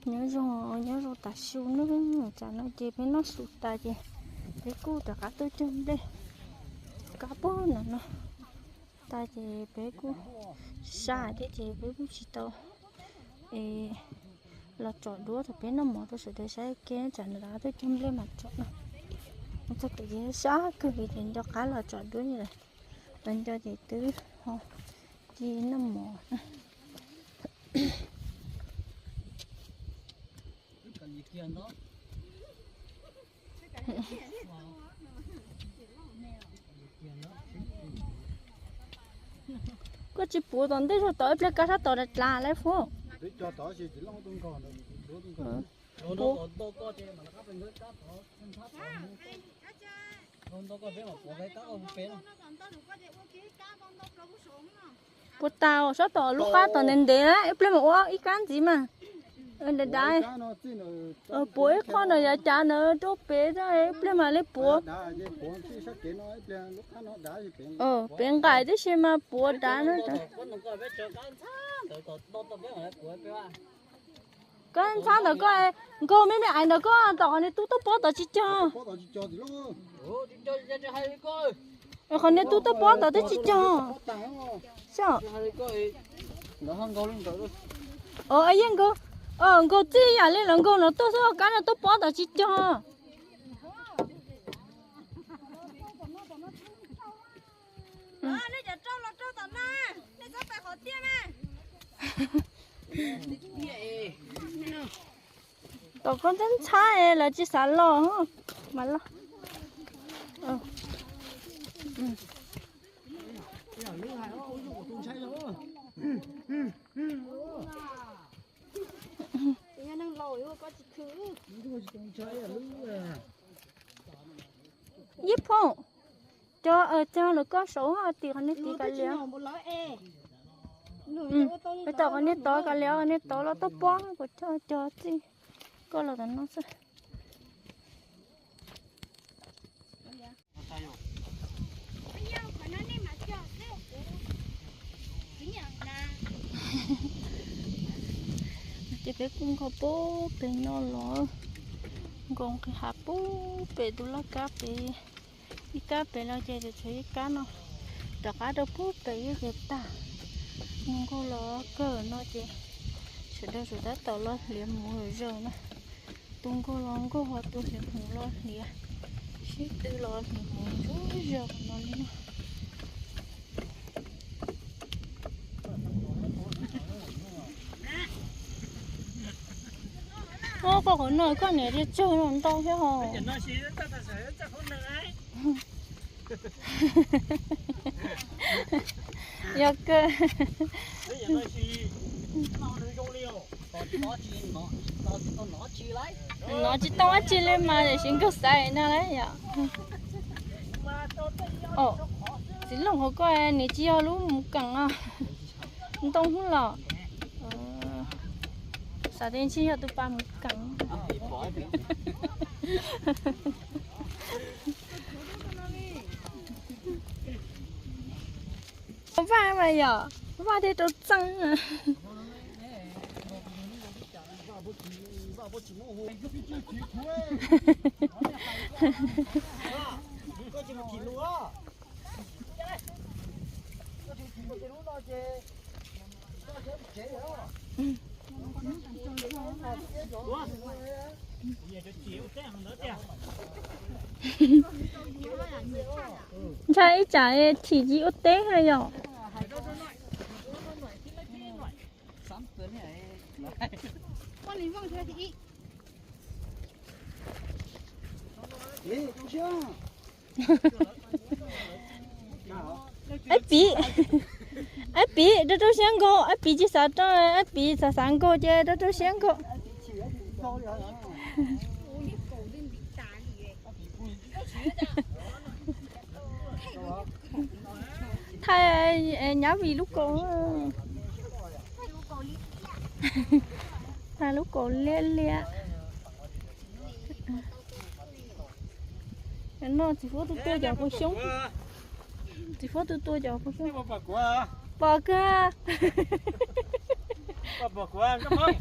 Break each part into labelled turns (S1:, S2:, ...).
S1: nhớ rồi ta siêu nó chả nó chỉ phải nó sụt ta gì cái cô ta cá tôi chân đây cá bó nó ta chỉ bé cô xa thế chỉ bé cô chỉ tao là chọn đũa thì bé nó mỏ tôi sẽ để sẽ kia chọn đá tôi châm lên mặt chọn nó cho cái gì xa cứ vì đến cho cá là chọn đũa như này bên cho thì tứ ho chỉ nó mỏ có chỉ bùa tòn đấy cho tới bây cá sát tỏi là lấy phố
S2: cho tỏi thì chỉ long tung còn
S1: bùa bùa tàu sát tỏi lúc cá tỏi nên để đấy bây giờ mà ít cán gì mà để đây bùa con này giờ cha nó chỗ bé đấy bây mà lấy bùa bên cái đấy xem mà bùa đá nó cái sáng đó có mấy mẹ anh đó có tao này tú bó tao chỉ cho còn này tú bó tao chỉ cho sao ấy anh cô chi à lên lần cô nó tôi sao cái nó tôi bó tao chỉ cho
S3: này giờ trâu là trâu tao na này sao phải khó tiêm à
S1: tao con真差了这啥了哈完了giúp không cho nó có số thì con đi tí cái liều bây giờ con đi tối cái liều con đi tối nó tốt quá của cho gì có là nó sẽ chỉ biết cũng có bố bé nó lo còn cái hạt bố bé tôi là cá bé cái cá bé nó chơi được chơi cá nó đặt cá đâu bố bé cái ta không có lo cờ nó chơi sudah tao lo liam mùi rồi mà tung có lo có hoa tôi liam mùi lo liam shit tôi lo mùi rồi nó lên có nói con này đi chơi nó đau thế hả? Dạ cơ. Nó chỉ to chỉ lên mà để xin cơ sai nó đấy nhở. Chỉ lòng họ coi này chỉ ở lúc một cẳng à, không tông không lọ. Sao đến chỉ ở tụi ba một cẳng. Không phải mà nhở, không phải thì tôi trăng à. Trái trái chỉ chỉ ớt té hay nhở? ai bị đó tôi sáng cô ai bị chỉ sợ cho ai bị sợ sáng cô chứ đó tôi sáng cô thay nhá vì lúc cô thay lúc cô lia lia nó chỉ có tôi giờ cô sống chỉ có tôi giờ cô sống bỏ qua
S2: bỏ qua cảm ơn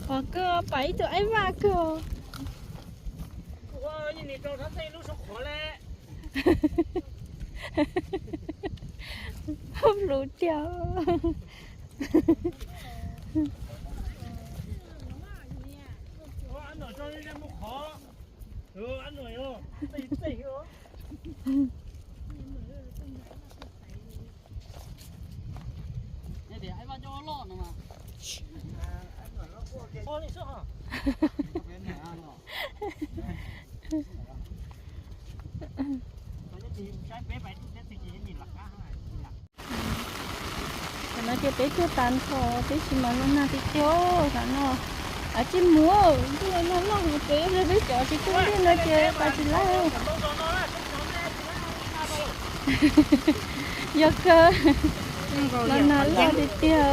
S1: Ở cơ bảy tụi ấy va cơ.
S4: Wow, nhìn trâu thắt tay lúc sống khó lẽ.
S1: Không lú treo.
S4: Ăn nổi cho nên em khó. Ăn nổi không? Tỉ tỉ không? Để ai vào cho lọ nữa mà. Ô, đi xuống hả?
S1: Nó chỉ bé chưa tàn thôi, bé chỉ mà nó nãy tiêu, nó à chỉ mua, nó bé bé chợ chỉ cũng đi nó chơi, bà chỉ lấy. Giờ cơ, nó lấy đi tiêu.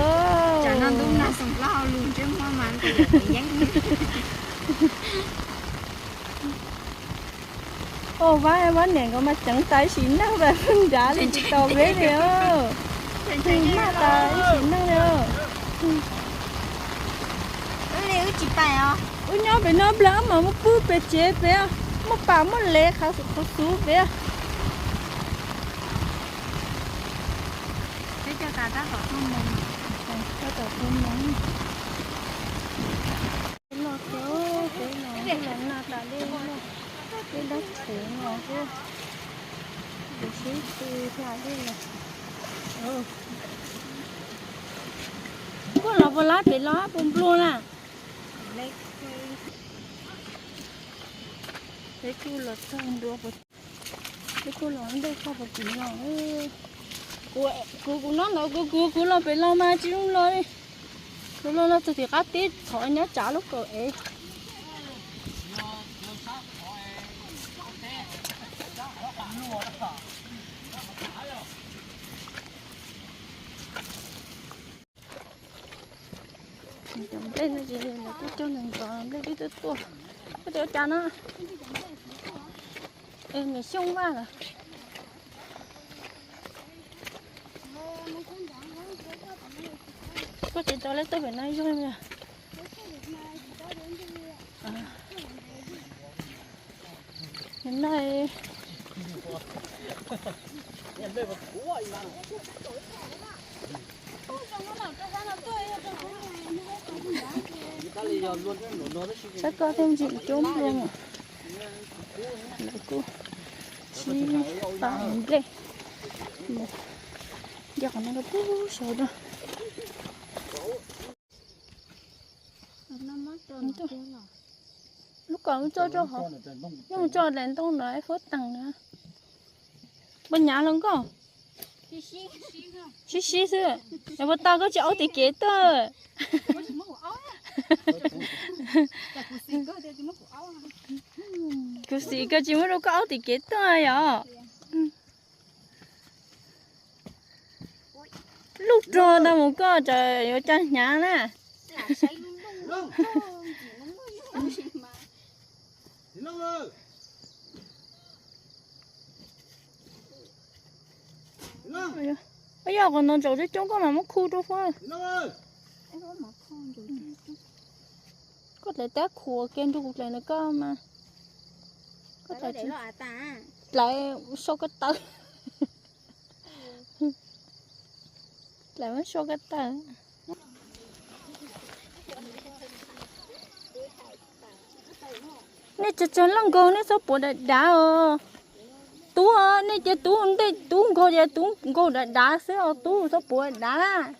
S3: Chả nó đúng là sống lao luôn chứ mà mặn thì dán.
S1: Ô vãi nè, có mà chẳng tay xỉn năng về phân giá lên chỉ tàu bé đi ơ. Thì mà tay xỉn năng nữa.
S3: Lấy cái chỉ tay à?
S1: Ôi nhớ bé nó lỡ mà một bút bé chế bé, một bà một lẹ khá sự có sú bé.
S3: Thế cho cả ta khỏi không mình.
S1: Cho cả không mong. Nó kéo cái nó là đã lên nó. Cái đất thử nó chứ. Để xí từ ra đây là. Có lọ vào lá bị lá bùm luôn à. Cái cu lọt sang đua vào. Cái cu lọt đây không phải chỉ nhỏ. Cô nó đâu cô lo bị lo mà chứ không lo đi. Lo thì cá tít khỏi nhá trả lúc rồi ấy. Đây là gì là cái chỗ này còn đây cái tua cái chỗ cha nó em người xung quá rồi có chị cho lấy tới bên này rồi nè bên này sẽ có thêm chị trốn luôn à lại cô chi bằng đây giờ còn nó bú sầu đó lúc còn cho họ nhưng cho đèn tông nói phốt tầng nữa bên nhà luôn có xí xí xưa nhưng mà tao có chỗ thì kế tơ cứ xí cái chỉ mới đâu có áo thì kế tơ à lúc rồi đâu một có trời ơi cha nhà nè bây giờ còn nó chỗ chứ chúng có làm mất khu đâu phải có thể tác khua ken cho cuộc này nó có mà có thể chỉ lại số cái tơ lại mất số cái tơ nè cho lăng con nè số bộ đã tú nè cho tú đây tú cô giờ tú cô đã sẽ tú số bộ đã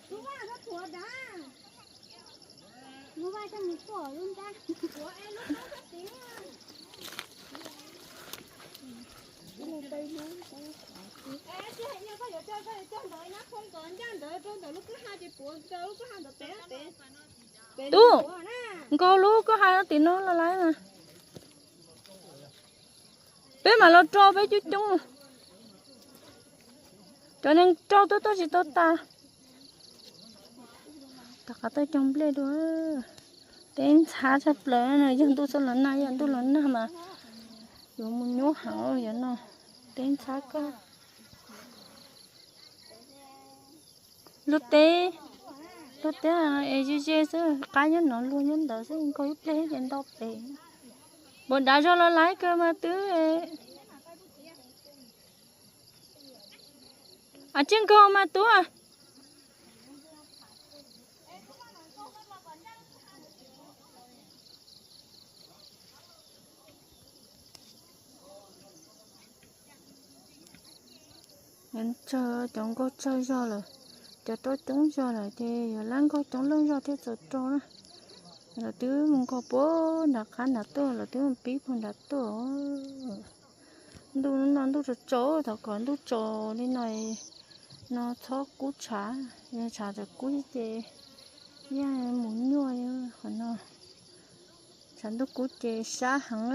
S1: tú cô lú có hai nó tiền nó là lấy mà bé mà lo cho bé chú chúng cho nên cho tôi chỉ tôi ta tất cả tôi trong plei đó đến xa sắp lớn này dân tôi sẽ lớn này dân tôi lớn nào mà rồi muốn nhốt hảo vậy nó đến xa cơ lúc té ấy chứ cá nhân nó luôn nhân đó chứ có lúc té đến đâu té bọn đã cho nó lái cơ mà tứ à trên cơ mà tú à nên chờ chẳng có chơi cho rồi cho tôi tưởng cho rồi thì láng có chẳng lương cho thế rồi cho nó là tứ mình có bố là khá là tôi là tứ mình bí phần là tôi đu nó đu cho chỗ thằng còn đu cho đi này nó thoát cú trả nhưng trả được cú gì nha muốn nuôi còn nó chẳng đu cú gì xa hẳn